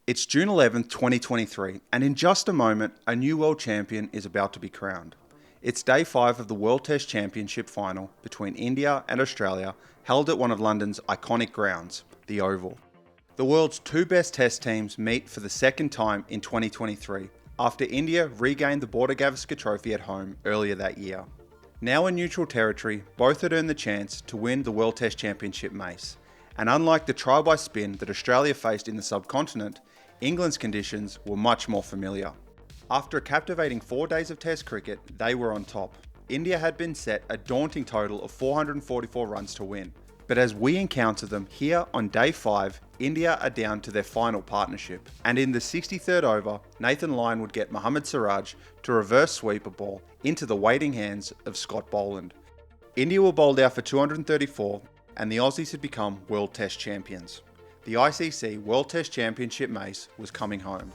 It's June 11th, 2023, and in just a moment, a new world champion is about to be crowned. It's day 5 of the World Test Championship final between India and Australia, held at one of London's iconic grounds, the Oval. The world's two best Test teams meet for the second time in 2023, after India regained the Border Gavaskar Trophy at home earlier that year. Now in neutral territory, both had earned the chance to win the World Test Championship mace, and unlike the try-by-spin that Australia faced in the subcontinent, England's conditions were much more familiar. After a captivating 4 days of Test cricket, they were on top. India had been set a daunting total of 444 runs to win. But as we encounter them here on day 5, India are down to their final partnership. And in the 63rd over, Nathan Lyon would get Mohammad Siraj to reverse sweep a ball into the waiting hands of Scott Boland. India were bowled out for 234, and the Aussies had become World Test champions. The ICC World Test Championship mace was coming home.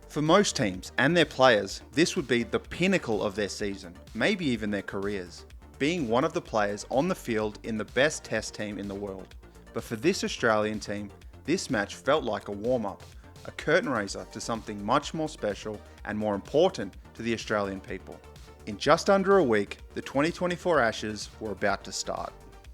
For most teams and their players, this would be the pinnacle of their season, maybe even their careers, being one of the players on the field in the best Test team in the world. But for this Australian team, this match felt like a warm-up, a curtain raiser to something much more special and more important to the Australian people. In just under a week, the 2024 Ashes were about to start.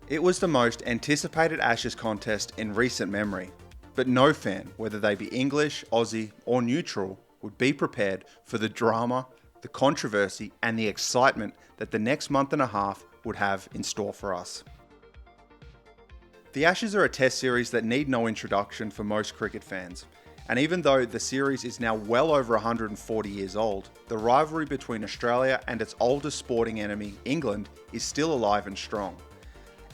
It was the most anticipated Ashes contest in recent memory, but no fan, whether they be English, Aussie or neutral, would be prepared for the drama, the controversy and the excitement that the next month and a half would have in store for us. The Ashes are a test series that need no introduction for most cricket fans, and even though the series is now well over 140 years old, the rivalry between Australia and its oldest sporting enemy, England, is still alive and strong.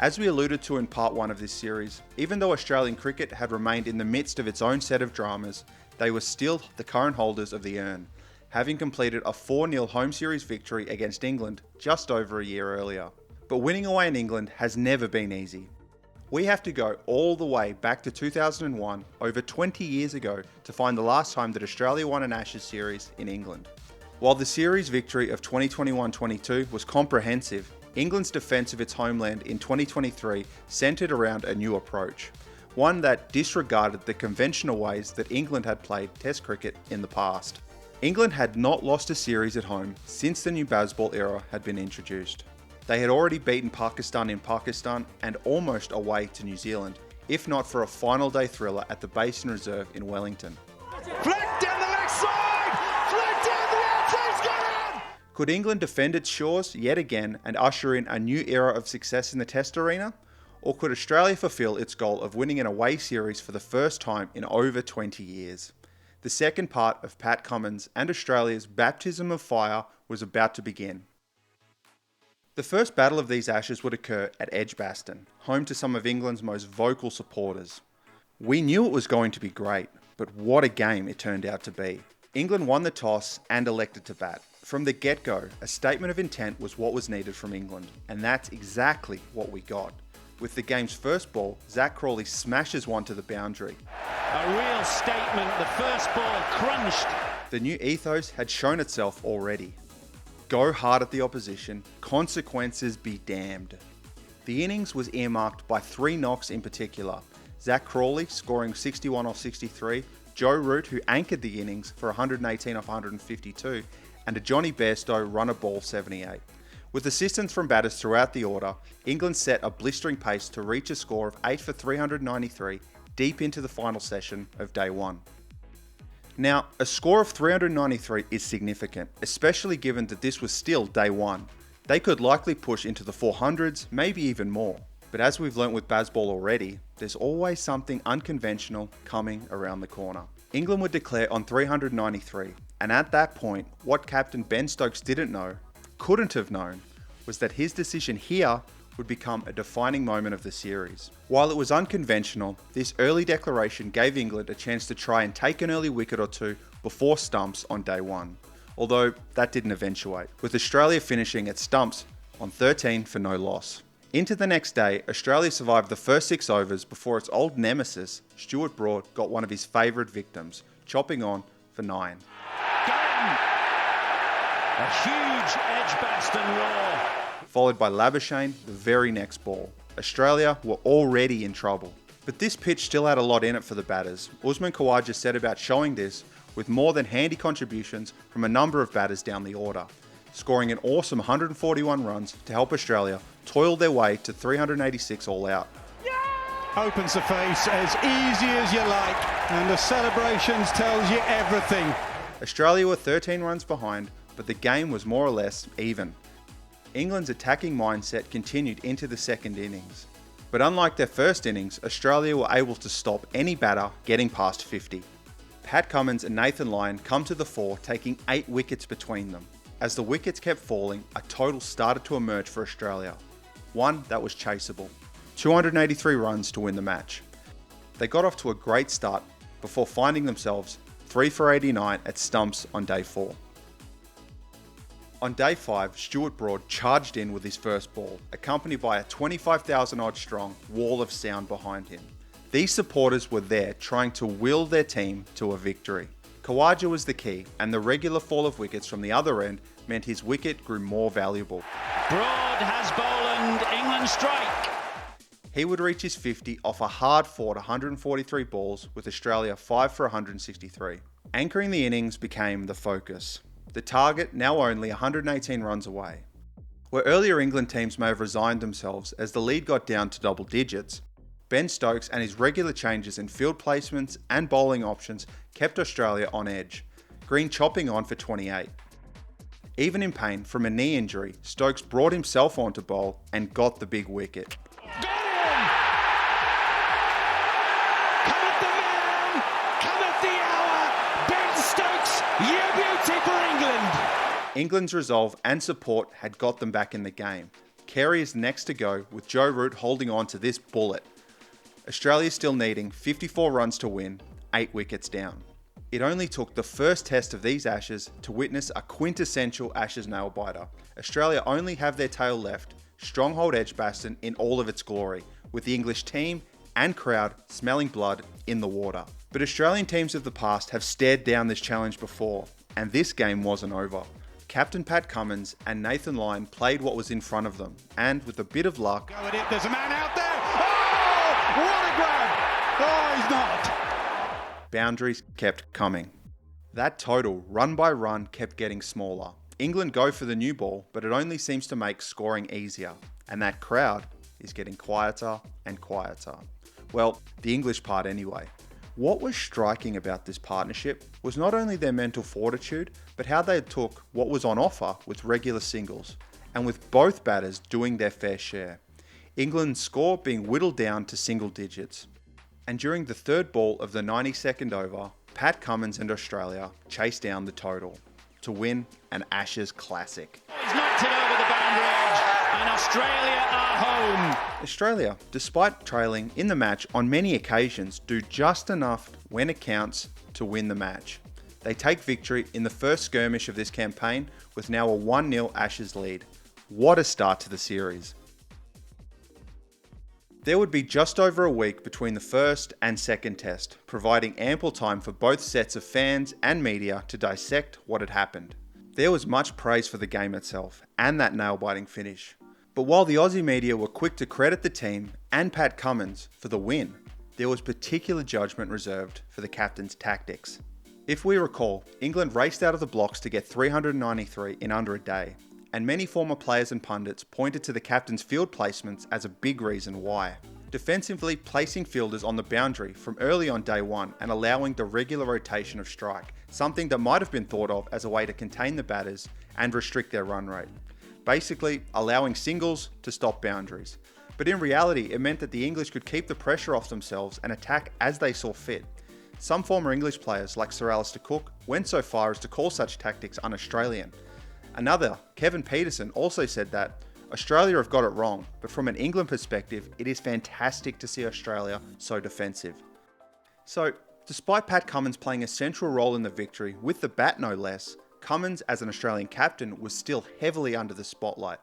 As we alluded to in part 1 of this series, even though Australian cricket had remained in the midst of its own set of dramas, they were still the current holders of the urn, having completed a 4-0 home series victory against England just over a year earlier. But winning away in England has never been easy. We have to go all the way back to 2001, over 20 years ago, to find the last time that Australia won an Ashes series in England. While the series victory of 2021-22 was comprehensive, England's defence of its homeland in 2023 centred around a new approach, one that disregarded the conventional ways that England had played Test cricket in the past. England had not lost a series at home since the new Bazball era had been introduced. They had already beaten Pakistan in Pakistan and almost away to New Zealand, if not for a final day thriller at the Mayson Reserve in Wellington. Flick down the left side! Flick down the outside, got him! Could England defend its shores yet again and usher in a new era of success in the Test arena? Or could Australia fulfil its goal of winning an away series for the first time in over 20 years? The second part of Pat Cummins and Australia's baptism of fire was about to begin. The first battle of these Ashes would occur at Edgbaston, home to some of England's most vocal supporters. We knew it was going to be great, but what a game it turned out to be. England won the toss and elected to bat. From the get-go, a statement of intent was what was needed from England, and that's exactly what we got. With the game's first ball, Zach Crawley smashes one to the boundary. A real statement, the first ball crunched. The new ethos had shown itself already. Go hard at the opposition, consequences be damned. The innings was earmarked by 3 knocks in particular. Zach Crawley scoring 61 off 63, Joe Root who anchored the innings for 118 off 152, and a Johnny Bairstow run a ball 78. With assistance from batters throughout the order, England set a blistering pace to reach a score of 8 for 393 deep into the final session of day 1. Now, a score of 393 is significant, especially given that this was still day 1. They could likely push into the 400s, maybe even more. But as we've learnt with Bazball already, there's always something unconventional coming around the corner. England would declare on 393, and at that point, what Captain Ben Stokes didn't know, couldn't have known, was that his decision here would become a defining moment of the series. While it was unconventional, this early declaration gave England a chance to try and take an early wicket or two before stumps on day 1, although that didn't eventuate, with Australia finishing at stumps on 13 for no loss. Into the next day, Australia survived the first 6 overs before its old nemesis, Stuart Broad, got one of his favourite victims, chopping on for 9. A huge Edgbaston roar. Followed by Labuschagne the very next ball. Australia were already in trouble. But this pitch still had a lot in it for the batters. Usman Khawaja set about showing this with more than handy contributions from a number of batters down the order, scoring an awesome 141 runs to help Australia toil their way to 386 all out. Opens the face as easy as you like, and the celebrations tells you everything. Australia were 13 runs behind, but the game was more or less even. England's attacking mindset continued into the second innings. But unlike their first innings, Australia were able to stop any batter getting past 50. Pat Cummins and Nathan Lyon come to the fore, taking 8 wickets between them. As the wickets kept falling, a total started to emerge for Australia. One that was chaseable. 283 runs to win the match. They got off to a great start before finding themselves 3 for 89 at stumps on day 4. On day 5, Stuart Broad charged in with his first ball, accompanied by a 25,000 odd strong wall of sound behind him. These supporters were there trying to will their team to a victory. Khawaja was the key, and the regular fall of wickets from the other end meant his wicket grew more valuable. Broad has bowled England strike. He would reach his 50 off a hard-fought 143 balls, with Australia 5 for 163. Anchoring the innings became the focus. The target now only 118 runs away. Where earlier England teams may have resigned themselves as the lead got down to double digits, Ben Stokes and his regular changes in field placements and bowling options kept Australia on edge, Green chopping on for 28. Even in pain from a knee injury, Stokes brought himself on to bowl and got the big wicket. England's resolve and support had got them back in the game. Carey is next to go, with Joe Root holding on to this bullet. Australia still needing 54 runs to win, 8 wickets down. It only took the first test of these Ashes to witness a quintessential Ashes nail-biter. Australia only have their tail left, Stronghold Edgbaston in all of its glory, with the English team and crowd smelling blood in the water. But Australian teams of the past have stared down this challenge before, and this game wasn't over. Captain Pat Cummins and Nathan Lyon played what was in front of them, and with a bit of luck, There's a man out there! Oh! What a grab! Oh, he's not! boundaries kept coming. That total, run by run, kept getting smaller. England go for the new ball, but it only seems to make scoring easier, and that crowd is getting quieter and quieter. Well, the English part anyway. What was striking about this partnership was not only their mental fortitude, but how they took what was on offer with regular singles, and with both batters doing their fair share. England's score being whittled down to single digits. And during the third ball of the 92nd over, Pat Cummins and Australia chased down the total to win an Ashes classic. He's knocked it over the boundary edge, and Australia are home. Australia, despite trailing in the match on many occasions, do just enough when it counts to win the match. They take victory in the first skirmish of this campaign with now a 1-0 Ashes lead. What a start to the series. There would be just over a week between the first and second test, providing ample time for both sets of fans and media to dissect what had happened. There was much praise for the game itself and that nail-biting finish. But while the Aussie media were quick to credit the team and Pat Cummins for the win, there was particular judgment reserved for the captain's tactics. If we recall, England raced out of the blocks to get 393 in under a day, and many former players and pundits pointed to the captain's field placements as a big reason why. Defensively placing fielders on the boundary from early on day 1 and allowing the regular rotation of strike, something that might have been thought of as a way to contain the batters and restrict their run rate. Basically, allowing singles to stop boundaries. But in reality, it meant that the English could keep the pressure off themselves and attack as they saw fit. Some former English players, like Sir Alistair Cook, went so far as to call such tactics un-Australian. Another, Kevin Peterson, also said that Australia have got it wrong, but from an England perspective, it is fantastic to see Australia so defensive. So, despite Pat Cummins playing a central role in the victory, with the bat no less, Cummins as an Australian captain was still heavily under the spotlight.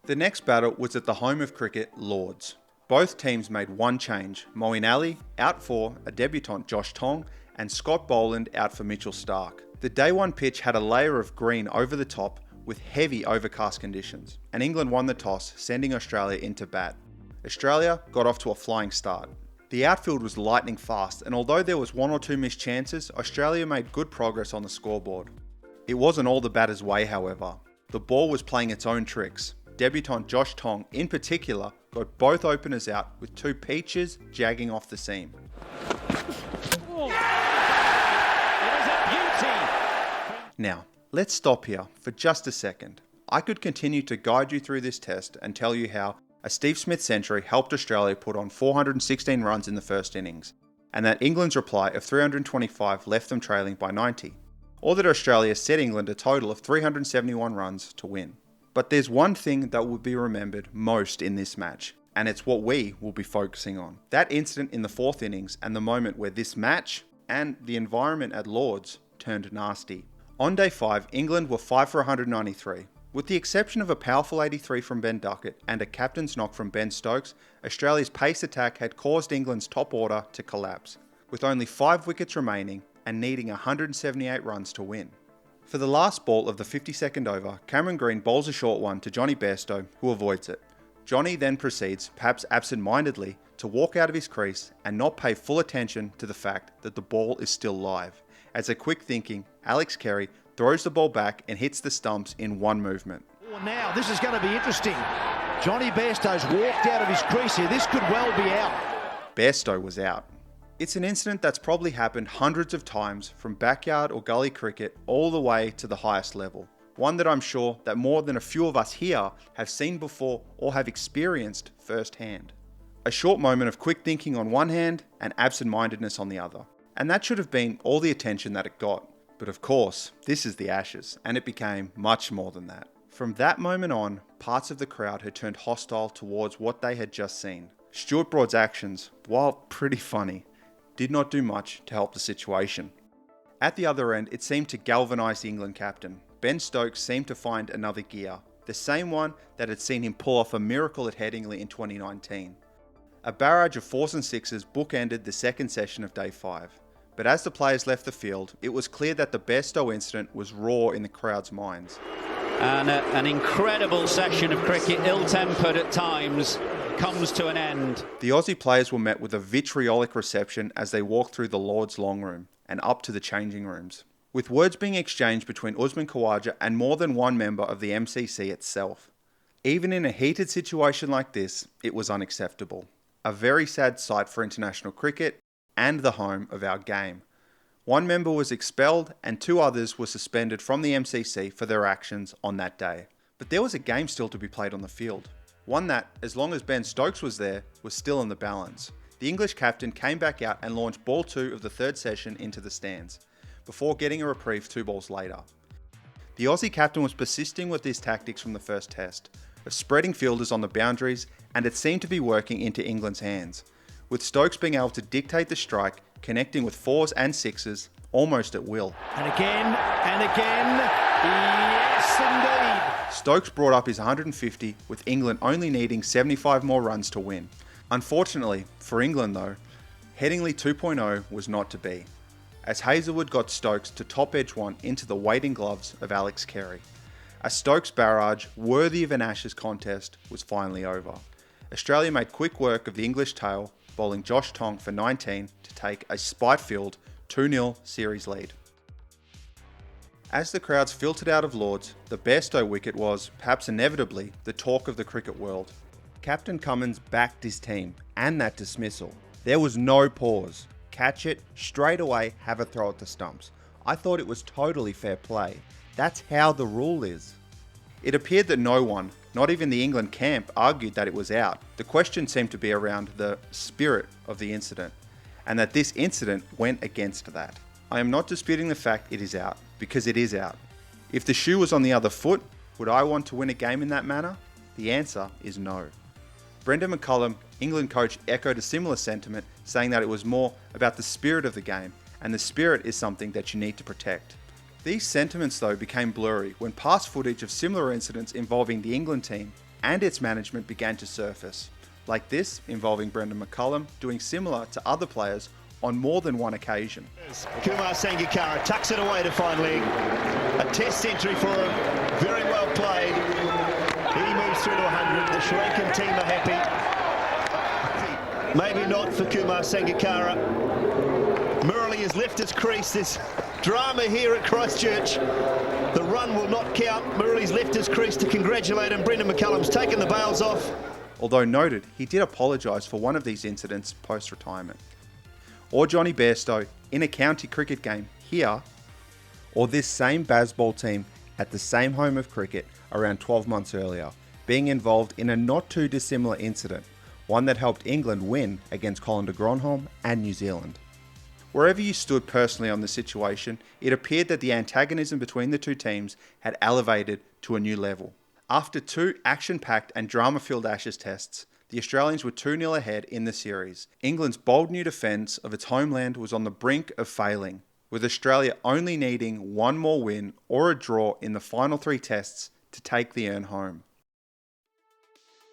The next battle was at the home of cricket, Lords. Both teams made one change, Moeen Ali out for a debutant Josh Tong and Scott Boland out for Mitchell Starc. The day 1 pitch had a layer of green over the top with heavy overcast conditions, and England won the toss, sending Australia into bat. Australia got off to a flying start. The outfield was lightning fast, and although there was 1 or 2 missed chances, Australia made good progress on the scoreboard. It wasn't all the batters' way, however. The ball was playing its own tricks. Debutant Josh Tong, in particular, got both openers out with 2 peaches jagging off the seam. Now, let's stop here for just a second. I could continue to guide you through this test and tell you how a Steve Smith century helped Australia put on 416 runs in the first innings, and that England's reply of 325 left them trailing by 90, or that Australia set England a total of 371 runs to win. But there's one thing that will be remembered most in this match, and it's what we will be focusing on. That incident in the 4th innings and the moment where this match and the environment at Lord's turned nasty. On day 5, England were 5 for 193. With the exception of a powerful 83 from Ben Duckett and a captain's knock from Ben Stokes, Australia's pace attack had caused England's top order to collapse, with only 5 wickets remaining and needing 178 runs to win. For the last ball of the 52nd over, Cameron Green bowls a short one to Johnny Bairstow, who avoids it. Johnny then proceeds, perhaps absent-mindedly, to walk out of his crease and not pay full attention to the fact that the ball is still live. As a quick thinking, Alex Carey throws the ball back and hits the stumps in one movement. Now, this is going to be interesting. Johnny Bairstow's walked out of his crease here. This could well be out. Bairstow was out. It's an incident that's probably happened hundreds of times from backyard or gully cricket all the way to the highest level. One that I'm sure that more than a few of us here have seen before or have experienced firsthand. A short moment of quick thinking on one hand and absent-mindedness on the other. And that should have been all the attention that it got. But of course, this is the Ashes, and it became much more than that. From that moment on, parts of the crowd had turned hostile towards what they had just seen. Stuart Broad's actions, while pretty funny, did not do much to help the situation. At the other end, it seemed to galvanise the England captain. Ben Stokes seemed to find another gear, the same one that had seen him pull off a miracle at Headingley in 2019. A barrage of 4s and 6s bookended the second session of day 5. But as the players left the field, it was clear that the Bairstow incident was raw in the crowd's minds. And an incredible session of cricket, ill-tempered at times, comes to an end. The Aussie players were met with a vitriolic reception as they walked through the Lord's long room and up to the changing rooms, with words being exchanged between Usman Khawaja and more than one member of the MCC itself. Even in a heated situation like this, it was unacceptable. A very sad sight for international cricket and the home of our game. One member was expelled and 2 others were suspended from the MCC for their actions on that day. But there was a game still to be played on the field. One that, as long as Ben Stokes was there, was still in the balance. The English captain came back out and launched ball 2 of the 3rd session into the stands, before getting a reprieve 2 balls later. The Aussie captain was persisting with his tactics from the first test, of spreading fielders on the boundaries, and it seemed to be working into England's hands, with Stokes being able to dictate the strike, connecting with 4s and 6s almost at will. And again, yes indeed. Stokes brought up his 150, with England only needing 75 more runs to win. Unfortunately, for England though, Headingley 2.0 was not to be, as Hazlewood got Stokes to top edge one into the waiting gloves of Alex Carey. A Stokes barrage worthy of an Ashes contest was finally over. Australia made quick work of the English tail, bowling Josh Tong for 19 to take a spite-filled 2-0 series lead. As the crowds filtered out of Lord's, the Bairstow wicket was, perhaps inevitably, the talk of the cricket world. Captain Cummins backed his team, and that dismissal. There was no pause. Catch it, straight away, have a throw at the stumps. I thought it was totally fair play. That's how the rule is. It appeared that no one, not even the England camp, argued that it was out. The question seemed to be around the spirit of the incident, and that this incident went against that. I am not disputing the fact it is out, because it is out. If the shoe was on the other foot, would I want to win a game in that manner? The answer is no. Brendan McCullum, England coach, echoed a similar sentiment, saying that it was more about the spirit of the game, and the spirit is something that you need to protect. These sentiments though became blurry when past footage of similar incidents involving the England team and its management began to surface, like this involving Brendan McCullum doing similar to other players on more than one occasion. Kumar Sangakkara tucks it away to fine leg. A test century for him, very well played. He moves through to 100, the Sri Lankan team are happy. Maybe not for Kumar Sangakkara. Murali has left his crease. There's drama here at Christchurch. The run will not count. Murali's left his crease to congratulate him. Brendan McCullum's taken the bails off. Although noted, he did apologise for one of these incidents post-retirement. Or Johnny Bairstow in a county cricket game here, or this same Bazball team at the same home of cricket around 12 months earlier, being involved in a not too dissimilar incident, one that helped England win against Colin de Grandhomme and New Zealand. Wherever you stood personally on the situation, it appeared that the antagonism between the two teams had elevated to a new level. After two action-packed and drama-filled Ashes tests, the Australians were 2-0 ahead in the series. England's bold new defence of its homeland was on the brink of failing, with Australia only needing one more win or a draw in the final three tests to take the urn home.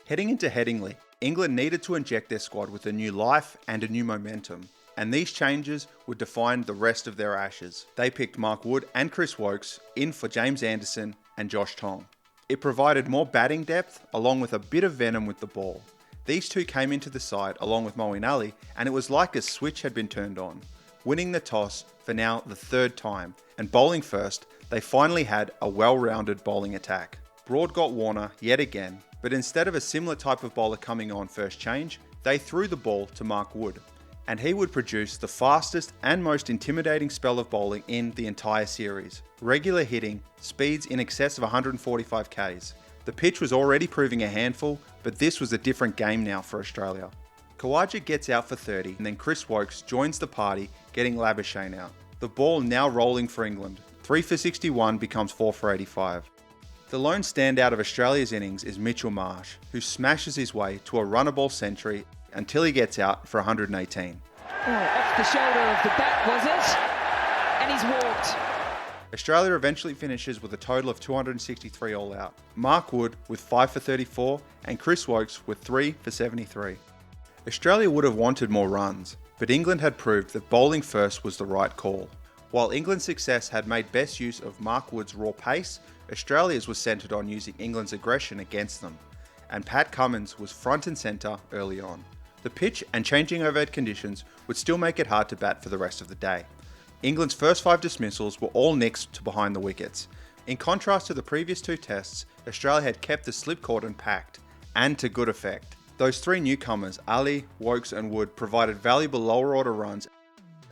Heading into Headingley, England needed to inject their squad with a new life and a new momentum, and these changes would define the rest of their Ashes. They picked Mark Wood and Chris Woakes in for James Anderson and Josh Tong. It provided more batting depth along with a bit of venom with the ball. These two came into the side along with Moeen Ali, and it was like a switch had been turned on. Winning the toss for now the third time, and bowling first, they finally had a well-rounded bowling attack. Broad got Warner yet again, but instead of a similar type of bowler coming on first change, they threw the ball to Mark Wood, and he would produce the fastest and most intimidating spell of bowling in the entire series. Regular hitting, speeds in excess of 145 Ks. The pitch was already proving a handful, but this was a different game now for Australia. Khawaja gets out for 30, and then Chris Woakes joins the party, getting Labuschagne out. The ball now rolling for England. 3 for 61 becomes 4 for 85. The lone standout of Australia's innings is Mitchell Marsh, who smashes his way to a runnable century until he gets out for 118. Oh, off the shoulder of the bat, was it? And he's walked. Australia eventually finishes with a total of 263 all out. Mark Wood with 5 for 34 and Chris Woakes with 3 for 73. Australia would have wanted more runs, but England had proved that bowling first was the right call. While England's success had made best use of Mark Wood's raw pace, Australia's was centred on using England's aggression against them, and Pat Cummins was front and centre early on. The pitch and changing overhead conditions would still make it hard to bat for the rest of the day. England's first 5 dismissals were all nicks to behind the wickets. In contrast to the previous 2 tests, Australia had kept the slip cordon packed, and to good effect. Those 3 newcomers, Ali, Woakes and Wood, provided valuable lower order runs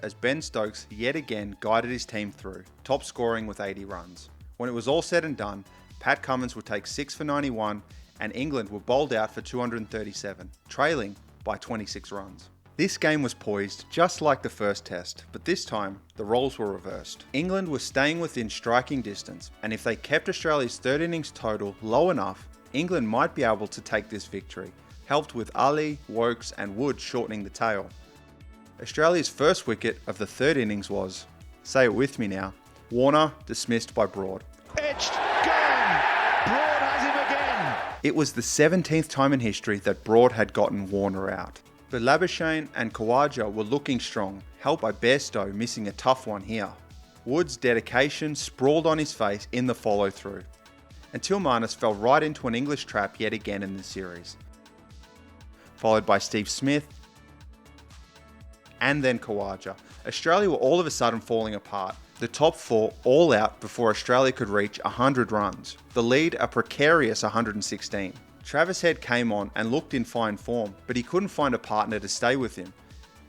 as Ben Stokes yet again guided his team through, top scoring with 80 runs. When it was all said and done, Pat Cummins would take 6 for 91 and England were bowled out for 237, trailing by 26 runs. This game was poised just like the first test, but this time the roles were reversed. England was staying within striking distance, and if they kept Australia's third innings total low enough, England might be able to take this victory, helped with Ali, Woakes and Wood shortening the tail. Australia's first wicket of the third innings was, say it with me now, Warner dismissed by Broad. Edged, gone! Broad has him again! It was the 17th time in history that Broad had gotten Warner out. But Labuschagne and Khawaja were looking strong, helped by Bairstow missing a tough one here. Wood's dedication sprawled on his face in the follow-through, until Marnus fell right into an English trap yet again in the series. Followed by Steve Smith, and then Khawaja. Australia were all of a sudden falling apart. The top 4 all out before Australia could reach 100 runs. The lead a precarious 116. Travis Head came on and looked in fine form, but he couldn't find a partner to stay with him.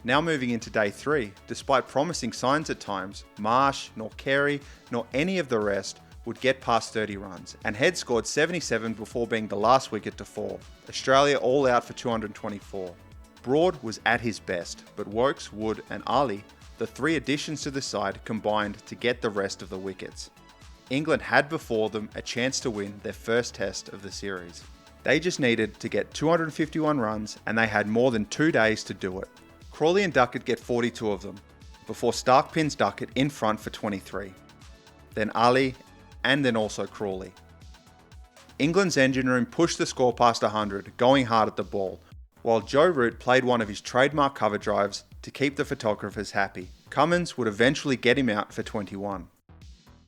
Now moving into day 3, despite promising signs at times, Marsh, nor Carey, nor any of the rest would get past 30 runs, and Head scored 77 before being the last wicket to fall. Australia all out for 224. Broad was at his best, but Woakes, Wood and Ali, the 3 additions to the side, combined to get the rest of the wickets. England had before them a chance to win their first test of the series. They just needed to get 251 runs and they had more than 2 days to do it. Crawley and Duckett get 42 of them, before Stark pins Duckett in front for 23. Then Ali, and then also Crawley. England's engine room pushed the score past 100, going hard at the ball, while Joe Root played one of his trademark cover drives to keep the photographers happy. Cummins would eventually get him out for 21.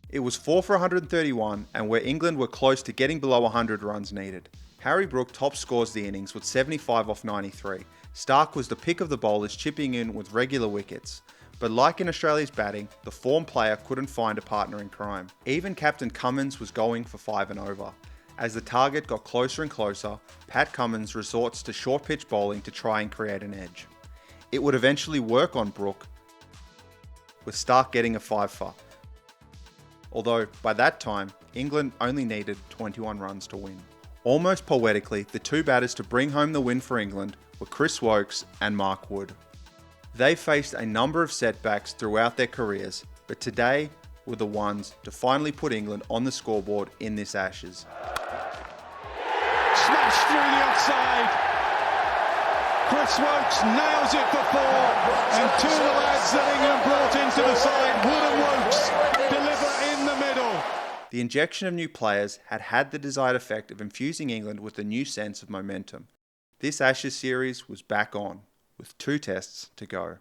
It was 4 for 131 and where England were close to getting below 100 runs needed. Harry Brook top scores the innings with 75 off 93, Stark was the pick of the bowlers, chipping in with regular wickets. But like in Australia's batting, the form player couldn't find a partner in crime. Even Captain Cummins was going for 5 and over. As the target got closer and closer, Pat Cummins resorts to short pitch bowling to try and create an edge. It would eventually work on Brooke, with Stark getting a 5-for. Although, by that time, England only needed 21 runs to win. Almost poetically, the two batters to bring home the win for England were Chris Woakes and Mark Wood. They faced a number of setbacks throughout their careers, but today were the ones to finally put England on the scoreboard in this Ashes. Smashed through the offside. Chris Woakes nails it for 4, and 2 of the lads that England brought into the side, Wood and Woakes, deliver in the middle. The injection of new players had had the desired effect of infusing England with a new sense of momentum. This Ashes series was back on, with 2 tests to go.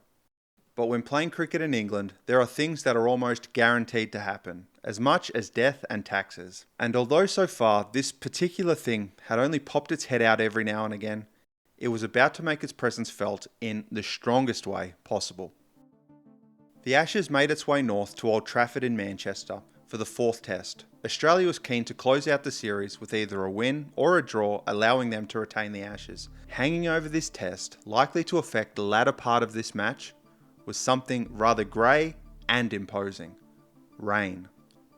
But when playing cricket in England, there are things that are almost guaranteed to happen, as much as death and taxes. And although so far this particular thing had only popped its head out every now and again, it was about to make its presence felt in the strongest way possible. The Ashes made its way north to Old Trafford in Manchester for the 4th test. Australia was keen to close out the series with either a win or a draw, allowing them to retain the Ashes. Hanging over this test, likely to affect the latter part of this match, was something rather grey and imposing. Rain.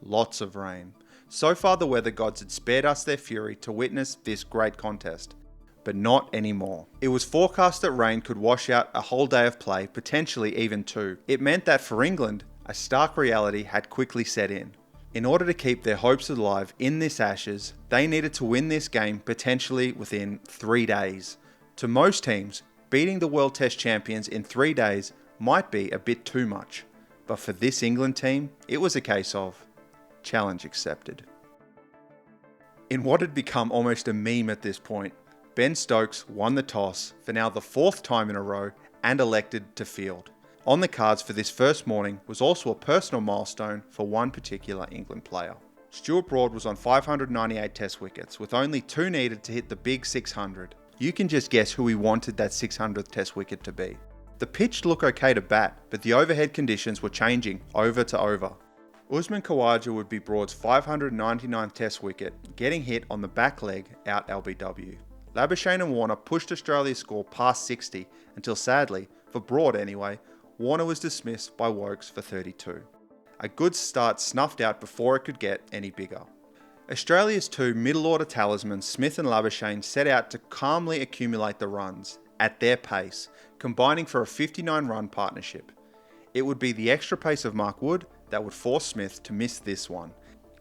Lots of rain. So far the weather gods had spared us their fury to witness this great contest, but not anymore. It was forecast that rain could wash out a whole day of play, potentially even 2. It meant that for England, a stark reality had quickly set in. In order to keep their hopes alive in this Ashes, they needed to win this game potentially within 3 days. To most teams, beating the World Test champions in 3 days might be a bit too much, but for this England team, it was a case of challenge accepted. In what had become almost a meme at this point, Ben Stokes won the toss for now the 4th time in a row and elected to field. On the cards for this first morning was also a personal milestone for one particular England player. Stuart Broad was on 598 test wickets, with only 2 needed to hit the big 600. You can just guess who he wanted that 600th test wicket to be. The pitch looked okay to bat, but the overhead conditions were changing over to over. Usman Khawaja would be Broad's 599th test wicket, getting hit on the back leg out LBW. Labuschagne and Warner pushed Australia's score past 60 until, sadly, for Broad anyway, Warner was dismissed by Woakes for 32. A good start snuffed out before it could get any bigger. Australia's 2 middle-order talismans, Smith and Labuschagne, set out to calmly accumulate the runs at their pace, combining for a 59-run partnership. It would be the extra pace of Mark Wood that would force Smith to miss this one,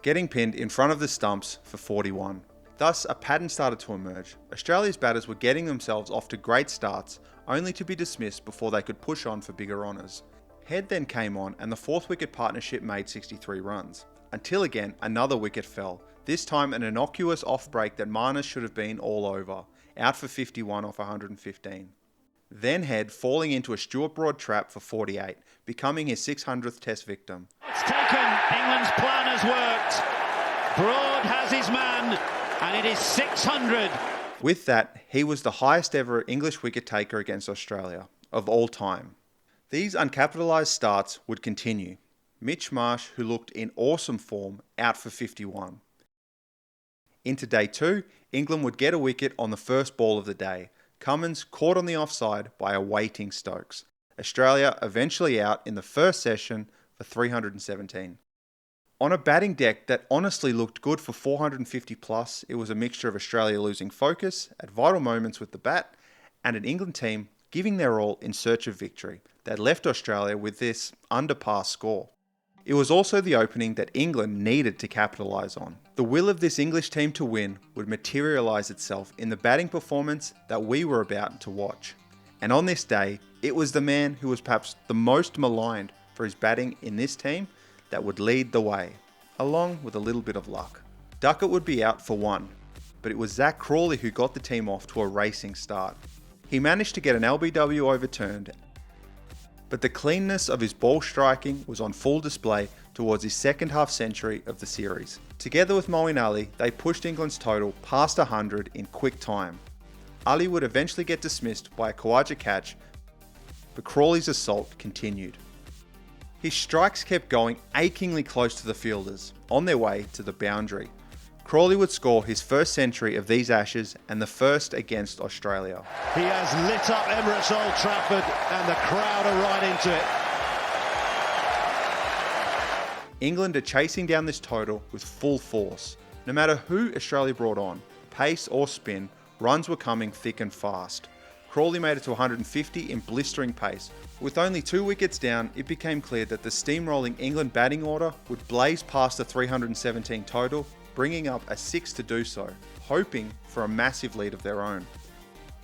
getting pinned in front of the stumps for 41. Thus, a pattern started to emerge. Australia's batters were getting themselves off to great starts, only to be dismissed before they could push on for bigger honours. Head then came on and the 4th wicket partnership made 63 runs. Until again, another wicket fell, this time an innocuous off-break that Marnus should have been all over, out for 51 off 115. Then Head falling into a Stuart Broad trap for 48, becoming his 600th test victim. It's taken. England's plan has worked. Broad has his man, and it is 600. With that, he was the highest ever English wicket taker against Australia, of all time. These uncapitalised starts would continue. Mitch Marsh, who looked in awesome form, out for 51. Into day 2, England would get a wicket on the first ball of the day. Cummins caught on the offside by a waiting Stokes. Australia eventually out in the first session for 317. On a batting deck that honestly looked good for 450 plus, it was a mixture of Australia losing focus at vital moments with the bat and an England team giving their all in search of victory that left Australia with this under-par score. It was also the opening that England needed to capitalise on. The will of this English team to win would materialise itself in the batting performance that we were about to watch. And on this day, it was the man who was perhaps the most maligned for his batting in this team that would lead the way, along with a little bit of luck. Duckett would be out for 1, but it was Zach Crawley who got the team off to a racing start. He managed to get an LBW overturned, but the cleanness of his ball striking was on full display towards his second half century of the series. Together with Moeen Ali, they pushed England's total past 100 in quick time. Ali would eventually get dismissed by a Khawaja catch, but Crawley's assault continued. His strikes kept going achingly close to the fielders, on their way to the boundary. Crawley would score his first century of these Ashes and the first against Australia. He has lit up Emirates Old Trafford and the crowd are right into it. England are chasing down this total with full force. No matter who Australia brought on, pace or spin, runs were coming thick and fast. Crawley made it to 150 in blistering pace. With only 2 wickets down, it became clear that the steamrolling England batting order would blaze past the 317 total, bringing up a 6 to do so, hoping for a massive lead of their own.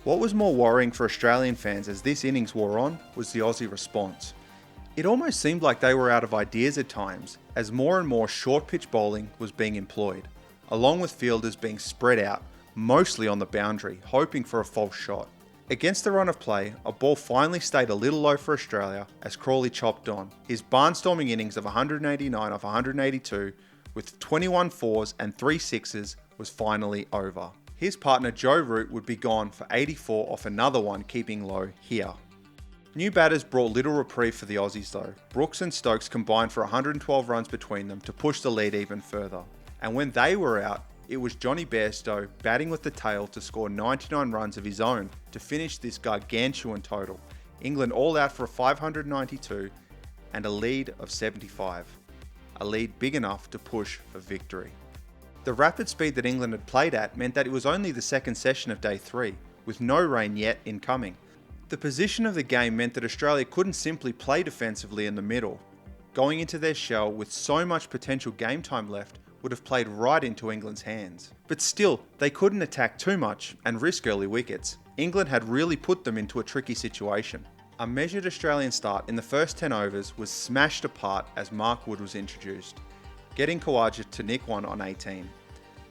What was more worrying for Australian fans as this innings wore on was the Aussie response. It almost seemed like they were out of ideas at times, as more and more short pitch bowling was being employed, along with fielders being spread out, mostly on the boundary, hoping for a false shot. Against the run of play, a ball finally stayed a little low for Australia as Crawley chopped on. His barnstorming innings of 189 off 182 with 21 fours and 3 sixes was finally over. His partner Joe Root would be gone for 84 off another one, keeping low here. New batters brought little reprieve for the Aussies though. Brooks and Stokes combined for 112 runs between them to push the lead even further. And when they were out, it was Johnny Bairstow batting with the tail to score 99 runs of his own to finish this gargantuan total. England all out for a 592 and a lead of 75. A lead big enough to push for victory. The rapid speed that England had played at meant that it was only the second session of day 3, with no rain yet incoming. The position of the game meant that Australia couldn't simply play defensively in the middle. Going into their shell with so much potential game time left would have played right into England's hands. But still, they couldn't attack too much and risk early wickets. England had really put them into a tricky situation. A measured Australian start in the first 10 overs was smashed apart as Mark Wood was introduced, getting Khawaja to nick one on 18.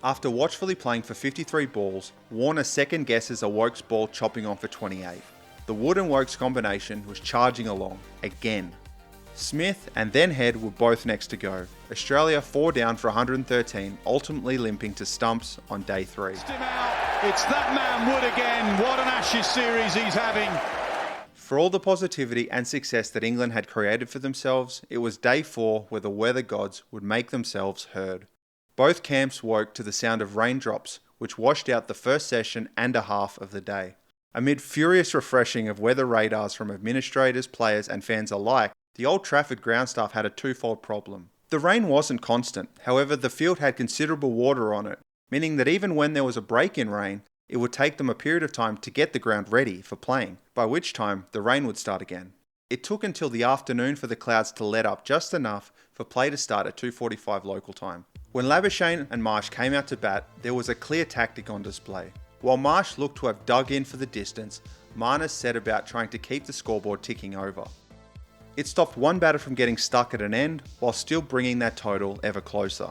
After watchfully playing for 53 balls, Warner second guesses a Woakes ball chopping on for 28. The Wood and Woakes combination was charging along, again. Smith and then Head were both next to go. Australia 4 down for 113, ultimately limping to stumps on day 3. It's that man Wood again. What an Ashes series he's having. For all the positivity and success that England had created for themselves, it was day 4 where the weather gods would make themselves heard. Both camps woke to the sound of raindrops, which washed out the first session and a half of the day. Amid furious refreshing of weather radars from administrators, players and fans alike, the Old Trafford ground staff had a twofold problem. The rain wasn't constant, however the field had considerable water on it, meaning that even when there was a break in rain, it would take them a period of time to get the ground ready for playing, by which time the rain would start again. It took until the afternoon for the clouds to let up just enough for play to start at 2:45 local time. When Labuschagne and Marsh came out to bat, there was a clear tactic on display. While Marsh looked to have dug in for the distance, Marnus set about trying to keep the scoreboard ticking over. It stopped one batter from getting stuck at an end, while still bringing that total ever closer.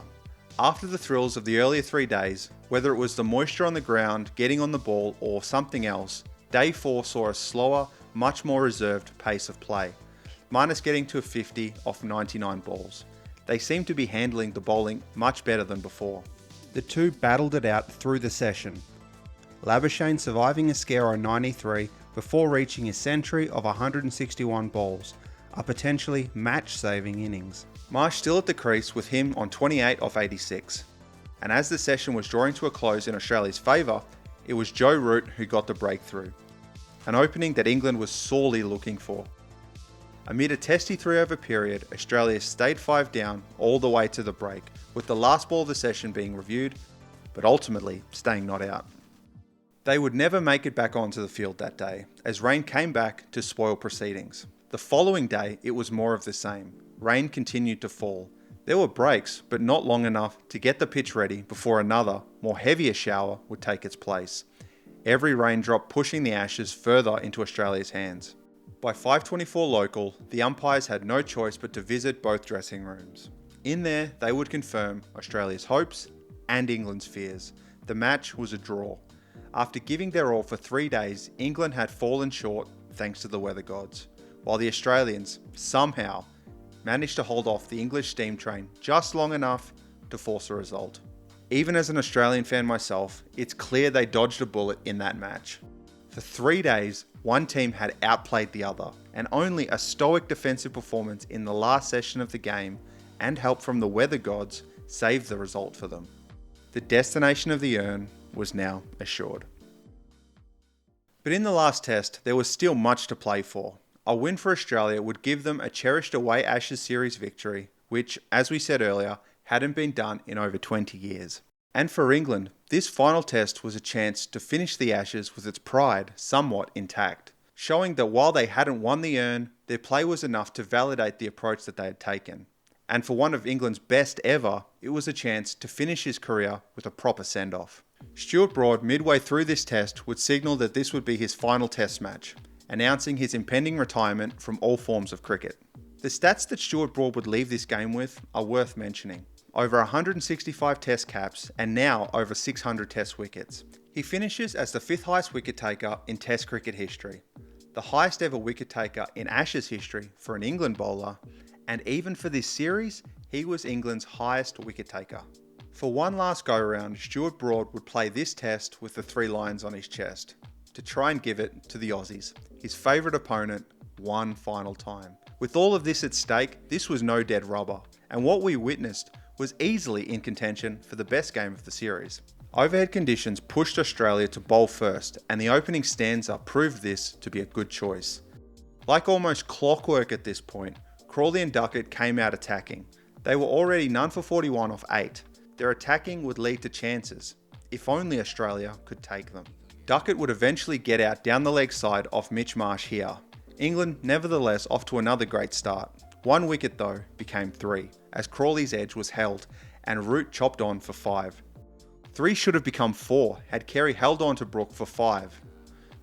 After the thrills of the earlier 3 days, whether it was the moisture on the ground, getting on the ball, or something else, day 4 saw a slower, much more reserved pace of play. Marnus getting to a 50 off 99 balls. They seemed to be handling the bowling much better than before. The two battled it out through the session. Labuschagne surviving a scare on 93 before reaching his century of 161 balls, a potentially match-saving innings. Marsh still at the crease with him on 28 off 86. And as the session was drawing to a close in Australia's favour, it was Joe Root who got the breakthrough. An opening that England was sorely looking for. Amid a testy 3-over period, Australia stayed 5 down all the way to the break, with the last ball of the session being reviewed, but ultimately staying not out. They would never make it back onto the field that day, as rain came back to spoil proceedings. The following day, it was more of the same. Rain continued to fall. There were breaks, but not long enough to get the pitch ready before another, more heavier shower would take its place. Every raindrop pushing the Ashes further into Australia's hands. By 5:24 local, the umpires had no choice but to visit both dressing rooms. In there, they would confirm Australia's hopes and England's fears. The match was a draw. After giving their all for 3 days, England had fallen short thanks to the weather gods, while the Australians, somehow, managed to hold off the English steam train just long enough to force a result. Even as an Australian fan myself, it's clear they dodged a bullet in that match. For 3 days, one team had outplayed the other, and only a stoic defensive performance in the last session of the game and help from the weather gods saved the result for them. The destination of the urn was now assured. But in the last test, there was still much to play for. A win for Australia would give them a cherished away Ashes series victory, which, as we said earlier, hadn't been done in over 20 years. And for England, this final test was a chance to finish the Ashes with its pride somewhat intact, showing that while they hadn't won the urn, their play was enough to validate the approach that they had taken. And for one of England's best ever, it was a chance to finish his career with a proper send-off. Stuart Broad, midway through this test, would signal that this would be his final test match, announcing his impending retirement from all forms of cricket. The stats that Stuart Broad would leave this game with are worth mentioning. Over 165 test caps and now over 600 test wickets. He finishes as the 5th highest wicket taker in test cricket history, the highest ever wicket taker in Ashes history for an England bowler, and even for this series, he was England's highest wicket taker. For one last go around, Stuart Broad would play this test with the 3 lions on his chest, to try and give it to the Aussies, his favourite opponent, one final time. With all of this at stake, this was no dead rubber, and what we witnessed was easily in contention for the best game of the series. Overhead conditions pushed Australia to bowl first, and the opening stanza proved this to be a good choice. Like almost clockwork at this point, Crawley and Duckett came out attacking. They were already none for 41 off 8. Their attacking would lead to chances, if only Australia could take them. Duckett would eventually get out down the leg side off Mitch Marsh here. England nevertheless off to another great start. 1 wicket though became 3, as Crawley's edge was held and Root chopped on for 5. 3 should have become 4 had Carey held on to Brook for 5.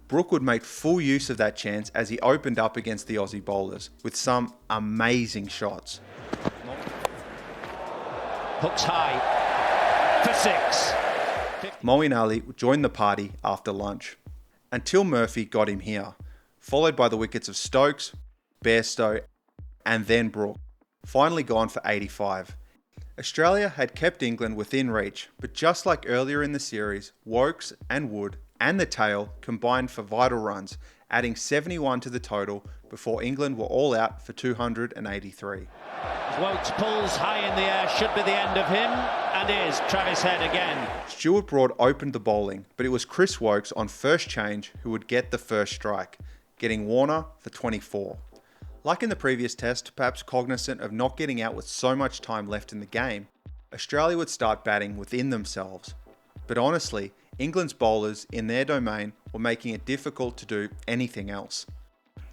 Brook would make full use of that chance as he opened up against the Aussie bowlers with some amazing shots. Hooks high for 6. Moeen Ali joined the party after lunch, until Murphy got him here, followed by the wickets of Stokes, Bairstow and then Brook, finally gone for 85. Australia had kept England within reach, but just like earlier in the series, Wokes and Wood and the tail combined for vital runs, adding 71 to the total before England were all out for 283. Wokes pulls high in the air, should be the end of him, and is Travis Head again. Stuart Broad opened the bowling, but it was Chris Wokes on first change who would get the first strike, getting Warner for 24. Like in the previous test, perhaps cognizant of not getting out with so much time left in the game, Australia would start batting within themselves. But honestly, England's bowlers in their domain were making it difficult to do anything else.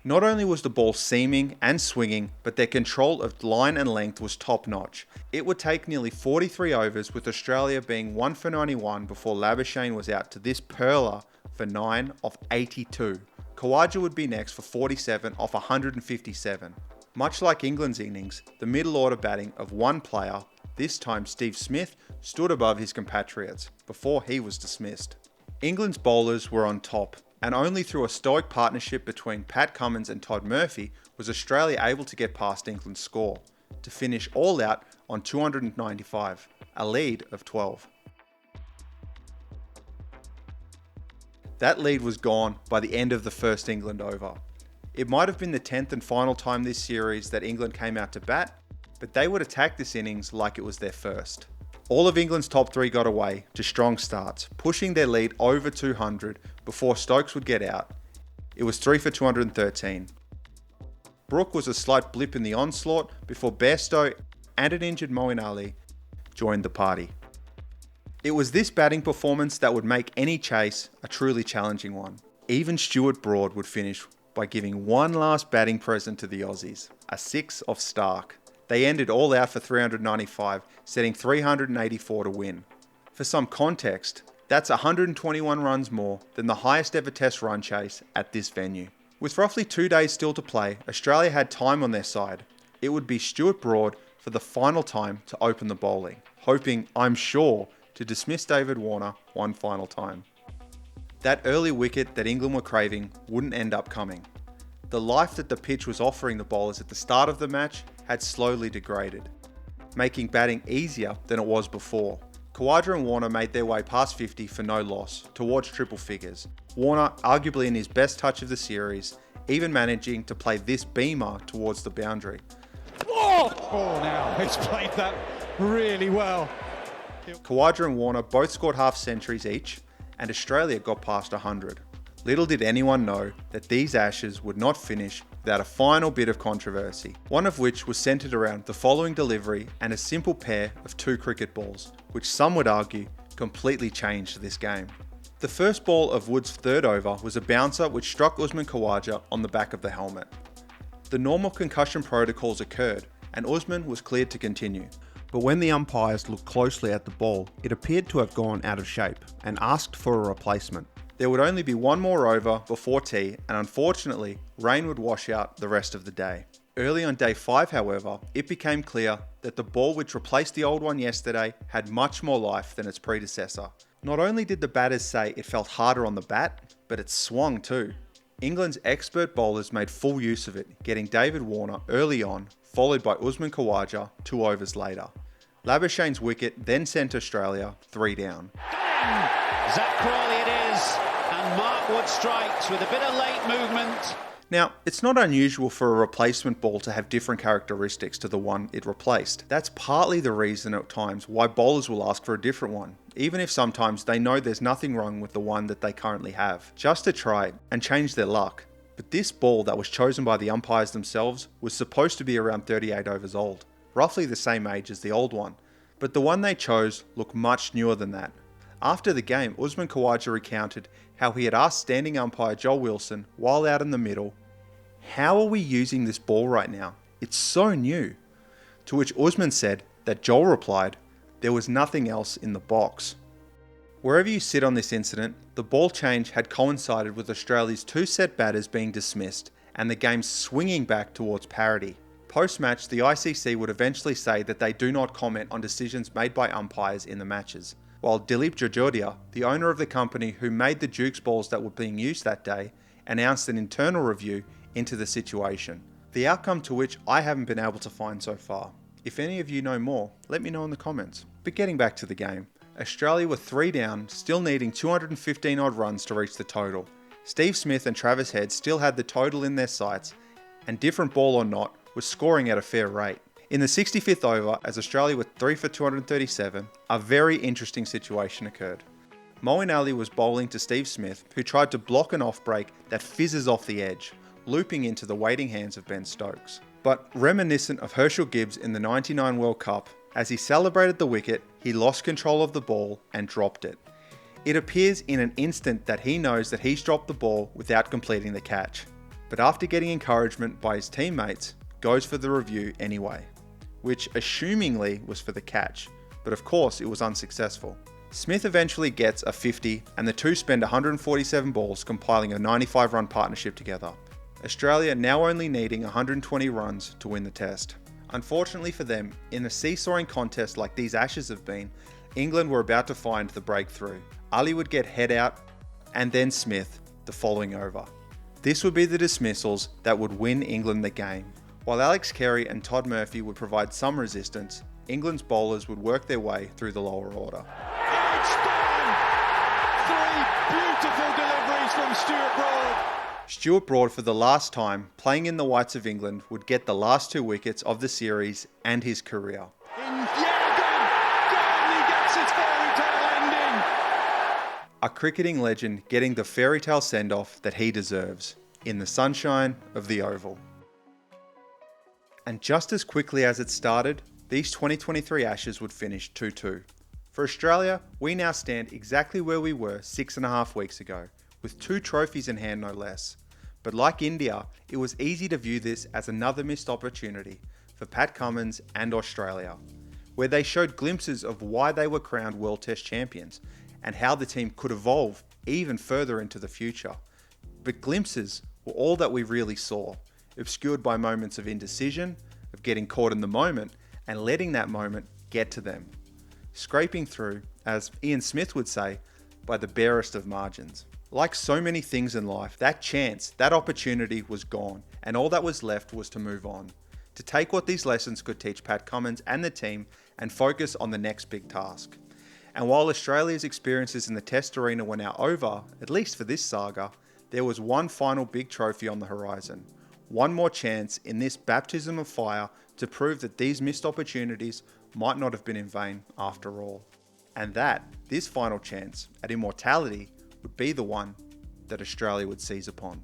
Not only was the ball seaming and swinging, but their control of line and length was top notch. It would take nearly 43 overs with Australia being 1 for 91 before Labuschagne was out to this perler for 9 off 82. Khawaja would be next for 47 off 157. Much like England's innings, the middle order batting of one player, this time Steve Smith, stood above his compatriots before he was dismissed. England's bowlers were on top, and only through a stoic partnership between Pat Cummins and Todd Murphy was Australia able to get past England's score, to finish all out on 295, a lead of 12. That lead was gone by the end of the first England over. It might have been the 10th and final time this series that England came out to bat, but they would attack this innings like it was their first. All of England's top 3 got away to strong starts, pushing their lead over 200 before Stokes would get out. It was 3 for 213. Brook was a slight blip in the onslaught before Bairstow and an injured Moeen Ali joined the party. It was this batting performance that would make any chase a truly challenging one. Even Stuart Broad would finish by giving one last batting present to the Aussies, a 6 off Stark. They ended all out for 395, setting 384 to win. For some context, that's 121 runs more than the highest ever test run chase at this venue. With roughly 2 days still to play, Australia had time on their side. It would be Stuart Broad for the final time to open the bowling, hoping, I'm sure, to dismiss David Warner one final time. That early wicket that England were craving wouldn't end up coming. The life that the pitch was offering the bowlers at the start of the match had slowly degraded, making batting easier than it was before. Khawaja and Warner made their way past 50 for no loss, towards triple figures. Warner, arguably in his best touch of the series, even managing to play this beamer towards the boundary. Oh, now he's played that really well. Khawaja and Warner both scored half centuries each, and Australia got past 100. Little did anyone know that these Ashes would not finish without a final bit of controversy, one of which was centred around the following delivery and a simple pair of two cricket balls, which some would argue completely changed this game. The first ball of Wood's third over was a bouncer which struck Usman Khawaja on the back of the helmet. The normal concussion protocols occurred and Usman was cleared to continue. But when the umpires looked closely at the ball, it appeared to have gone out of shape and asked for a replacement. There would only be one more over before tea, and unfortunately, rain would wash out the rest of the day. Early on day 5, however, it became clear that the ball which replaced the old one yesterday had much more life than its predecessor. Not only did the batters say it felt harder on the bat, but it swung too. England's expert bowlers made full use of it, getting David Warner early on, followed by Usman Khawaja 2 overs later. Labuschagne's wicket then sent Australia 3 down. Zach Crawley it is, and Mark Wood strikes with a bit of late movement. Now, it's not unusual for a replacement ball to have different characteristics to the one it replaced. That's partly the reason at times why bowlers will ask for a different one, even if sometimes they know there's nothing wrong with the one that they currently have, just to try and change their luck. But this ball that was chosen by the umpires themselves was supposed to be around 38 overs old, roughly the same age as the old one, but the one they chose looked much newer than that. After the game, Usman Khawaja recounted how he had asked standing umpire Joel Wilson while out in the middle, "How are we using this ball right now? It's so new." To which Usman said that Joel replied, "There was nothing else in the box." Wherever you sit on this incident, the ball change had coincided with Australia's 2 set batters being dismissed and the game swinging back towards parity. Post-match, the ICC would eventually say that they do not comment on decisions made by umpires in the matches, while Dilip Jajodia, the owner of the company who made the Dukes balls that were being used that day, announced an internal review into the situation. The outcome to which I haven't been able to find so far. If any of you know more, let me know in the comments. But getting back to the game, Australia were 3 down, still needing 215 odd runs to reach the total. Steve Smith and Travis Head still had the total in their sights, and different ball or not, was scoring at a fair rate. In the 65th over, as Australia were 3 for 237, a very interesting situation occurred. Moeen Ali was bowling to Steve Smith, who tried to block an off break that fizzes off the edge, looping into the waiting hands of Ben Stokes. But reminiscent of Herschel Gibbs in the '99 World Cup, as he celebrated the wicket, he lost control of the ball and dropped it. It appears in an instant that he knows that he's dropped the ball without completing the catch. But after getting encouragement by his teammates, goes for the review anyway, which assumingly was for the catch, but of course it was unsuccessful. Smith eventually gets a 50 and the two spend 147 balls compiling a 95 run partnership together. Australia now only needing 120 runs to win the test. Unfortunately for them, in a seesawing contest like these Ashes have been, England were about to find the breakthrough. Ali would get head out and then Smith the following over. This would be the dismissals that would win England the game. While Alex Carey and Todd Murphy would provide some resistance, England's bowlers would work their way through the lower order. It's done! 3 beautiful deliveries from Stuart Broad. Stuart Broad, for the last time, playing in the whites of England, would get the last 2 wickets of the series and his career. Gone! He gets his fairy tale ending! A cricketing legend getting the fairy tale send-off that he deserves, in the sunshine of the Oval. And just as quickly as it started, these 2023 Ashes would finish 2-2. For Australia, we now stand exactly where we were 6.5 weeks ago, with 2 trophies in hand no less. But like India, it was easy to view this as another missed opportunity for Pat Cummins and Australia, where they showed glimpses of why they were crowned World Test champions and how the team could evolve even further into the future. But glimpses were all that we really saw, obscured by moments of indecision, of getting caught in the moment, and letting that moment get to them. Scraping through, as Ian Smith would say, by the barest of margins. Like so many things in life, that chance, that opportunity was gone, and all that was left was to move on. To take what these lessons could teach Pat Cummins and the team and focus on the next big task. And while Australia's experiences in the Test arena were now over, at least for this saga, there was one final big trophy on the horizon. One more chance in this baptism of fire to prove that these missed opportunities might not have been in vain after all. And that, this final chance at immortality, would be the one that Australia would seize upon.